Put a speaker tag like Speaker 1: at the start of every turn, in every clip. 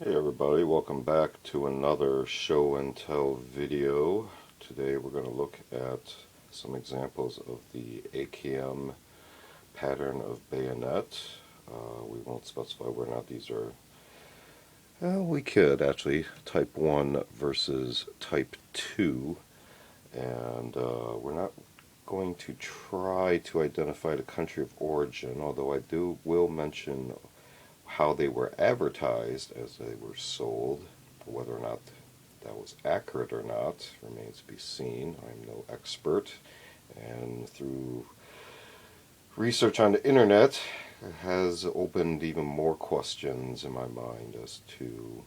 Speaker 1: Hey everybody, welcome back to another show and tell video. Today we're going to look at some examples of the AKM pattern of bayonet. We won't specify whether or not these are, we could actually, Type I versus Type II, and we're not going to try to identify the country of origin, although I will mention how they were advertised as they were sold. Whether or not that was accurate or not remains to be seen. I'm no expert, and through research on the internet it has opened even more questions in my mind as to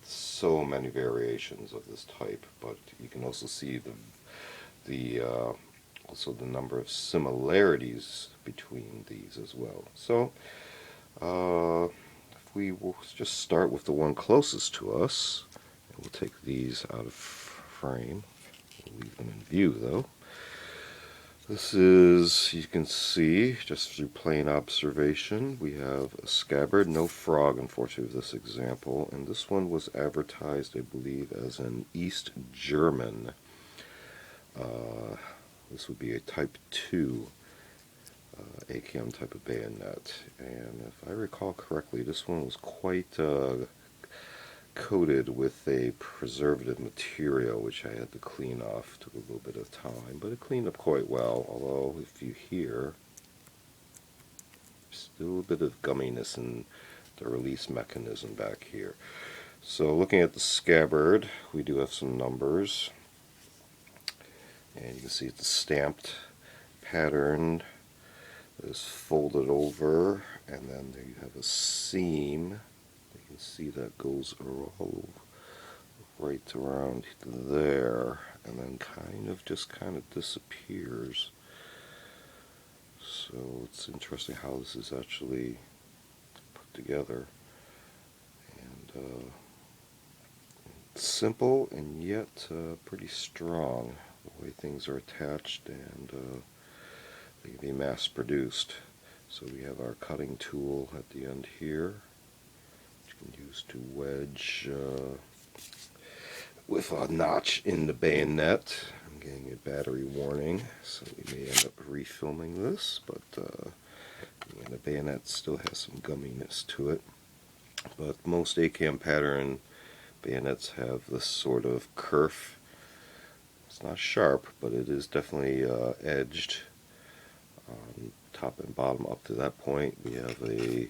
Speaker 1: so many variations of this type. But you can also see also the number of similarities between these as well. So we will just start with the one closest to us, and we'll take these out of frame. We'll leave them in view though. This is, you can see, just through plain observation, we have a scabbard, no frog unfortunately with this example, and this one was advertised, I believe, as an East German. This would be a Type II AKM type of bayonet, and if I recall correctly, this one was quite coated with a preservative material, which I had to clean off. Took a little bit of time, but it cleaned up quite well, although if you hear, still a bit of gumminess in the release mechanism back here. So looking at the scabbard, we do have some numbers, and you can see it's a stamped pattern. Is folded over, and then there you have a seam. You can see that goes right around there, and then kind of disappears. So it's interesting how this is actually put together, and simple and yet pretty strong the way things are attached, and they can be mass produced. So we have our cutting tool at the end here, which you can use to wedge with a notch in the bayonet. I'm getting a battery warning, so we may end up refilming this, but the bayonet still has some gumminess to it. But most AKM pattern bayonets have this sort of kerf. It's not sharp, but it is definitely edged. Top and bottom up to that point. We have a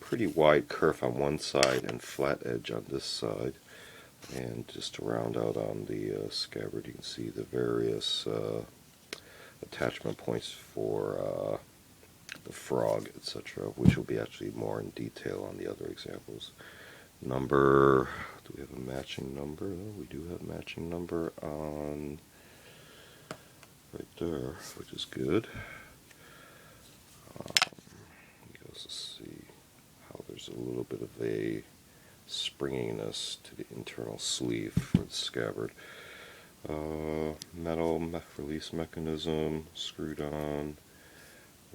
Speaker 1: pretty wide kerf on one side and flat edge on this side. And just to round out on the scabbard, you can see the various attachment points for the frog, etc., which will be actually more in detail on the other examples. Number, do we have a matching number? No, we do have matching number on right there, which is good. You also see how there's a little bit of a springiness to the internal sleeve for the scabbard. Metal release mechanism screwed on.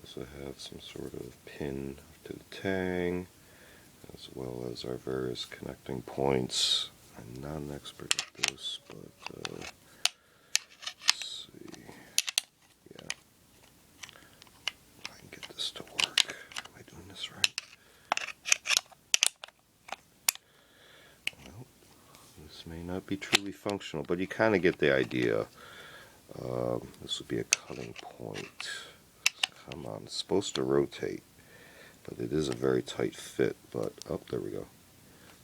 Speaker 1: Also have some sort of pin to the tang, as well as our various connecting points. I'm not an expert at this, but let's see. Yeah, I can get this to work. Am I doing this right? Well, this may not be truly functional, but you kind of get the idea. This would be a cutting point. Come on, it's supposed to rotate, but it is a very tight fit. But there we go.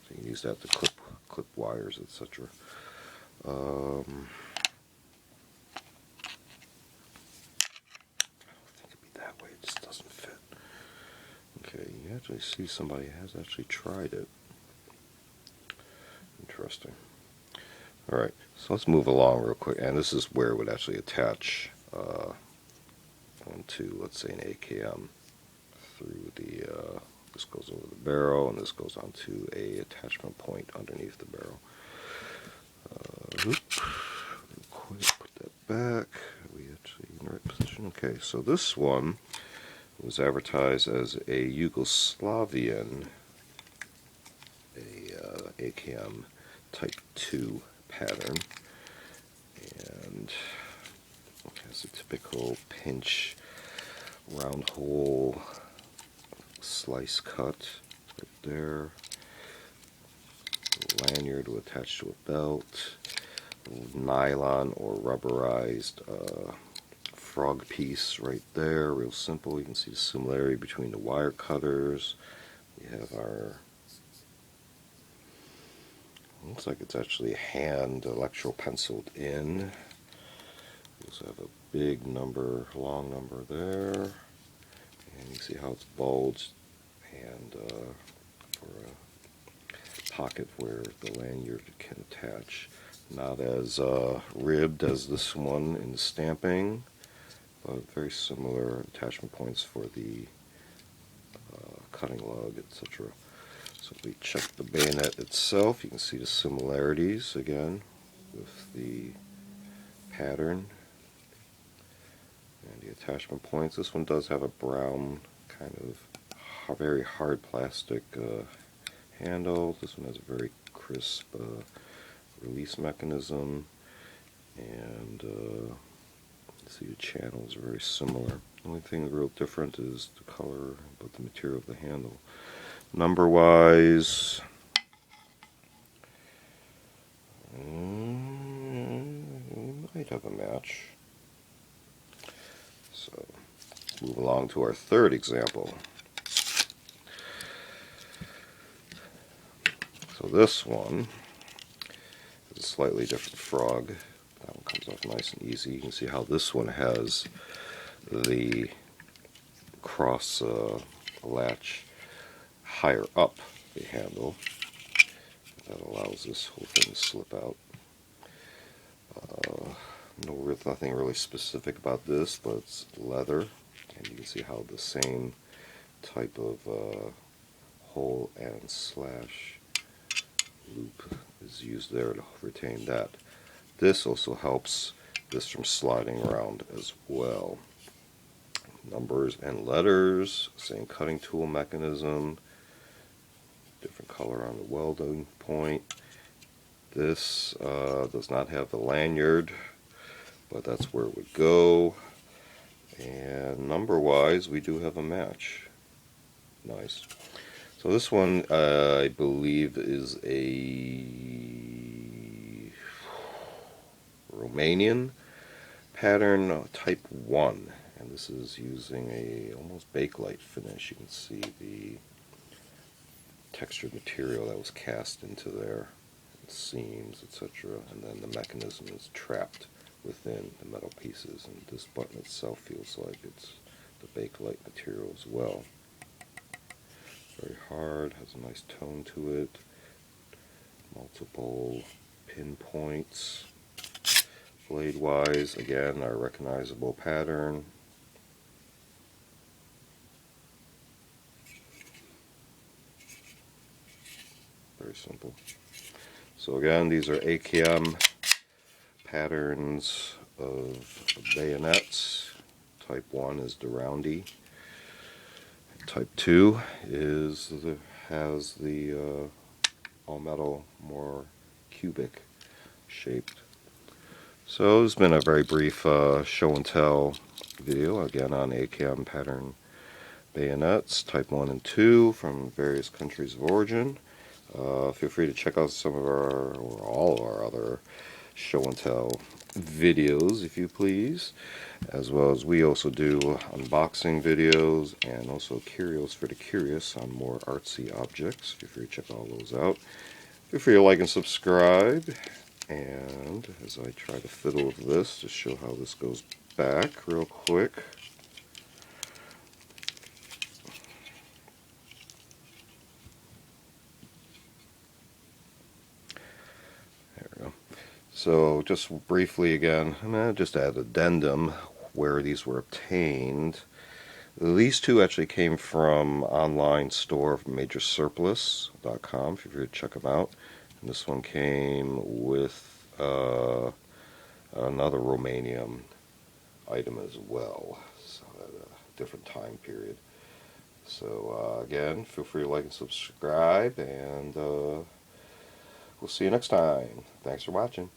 Speaker 1: So you can use that to clip wires, etc. I don't think it'd be that way. It just doesn't fit. Okay, you actually see somebody has actually tried it. Interesting. All right, so let's move along real quick, and this is where it would actually attach onto, let's say, an AKM through the. This goes over the barrel, and this goes onto a attachment point underneath the barrel. Put that back. Are we actually in the right position? Okay, so this one was advertised as a Yugoslavian AKM Type II pattern, and it has a typical pinch round hole slice cut right there, lanyard to attach to a belt, nylon or rubberized frog piece right there, real simple. You can see the similarity between the wire cutters. We have our, looks like it's actually hand electro penciled in. We also have a big number, long number there, and you see how it's bulged, and for a pocket where the lanyard can attach. Not as ribbed as this one in the stamping, but very similar attachment points for the cutting lug, etc. So if we check the bayonet itself, you can see the similarities again with the pattern and the attachment points. This one does have a brown kind of very hard plastic handle. This one has a very crisp release mechanism, and see the channels are very similar. The only thing real different is the color, but the material of the handle. Number wise, we might have a match. So move along to our third example. So this one is a slightly different frog. That one comes off nice and easy. You can see how this one has the cross latch higher up the handle. That allows this whole thing to slip out. Nothing really specific about this, but it's leather, and you can see how the same type of hole and slash loop is used there to retain that. This also helps this from sliding around as well. Numbers and letters, same cutting tool mechanism, different color on the welding point. This does not have the lanyard, but that's where it would go. And number wise, we do have a match. Nice. So this one I believe is a Romanian pattern Type I, and this is using a almost bakelite finish. You can see the textured material that was cast into there, seams, etc., and then the mechanism is trapped within the metal pieces, and this button itself feels like it's the bakelite material as well. Very hard, has a nice tone to it, multiple pinpoints. Blade wise, again, our recognizable pattern. Very simple. So again, these are AKM patterns of bayonets. Type 1 is the roundy. Type 2 has the all metal, more cubic shaped. So this has been a very brief show and tell video again on AKM pattern bayonets Type 1 and 2 from various countries of origin. Feel free to check out some of our, or all of our other show and tell videos if you please, as well as we also do unboxing videos and also curios for the curious on more artsy objects. Feel free to check all those out. Feel free to like and subscribe, and as I try to fiddle with this to show how this goes back real quick. So just briefly again, I'm going to just add addendum where these were obtained. These two actually came from online store majorsurplus.com, if you're to check them out. And this one came with another Romanian item as well, so at a different time period. So again, feel free to like and subscribe, and We'll see you next time. Thanks for watching.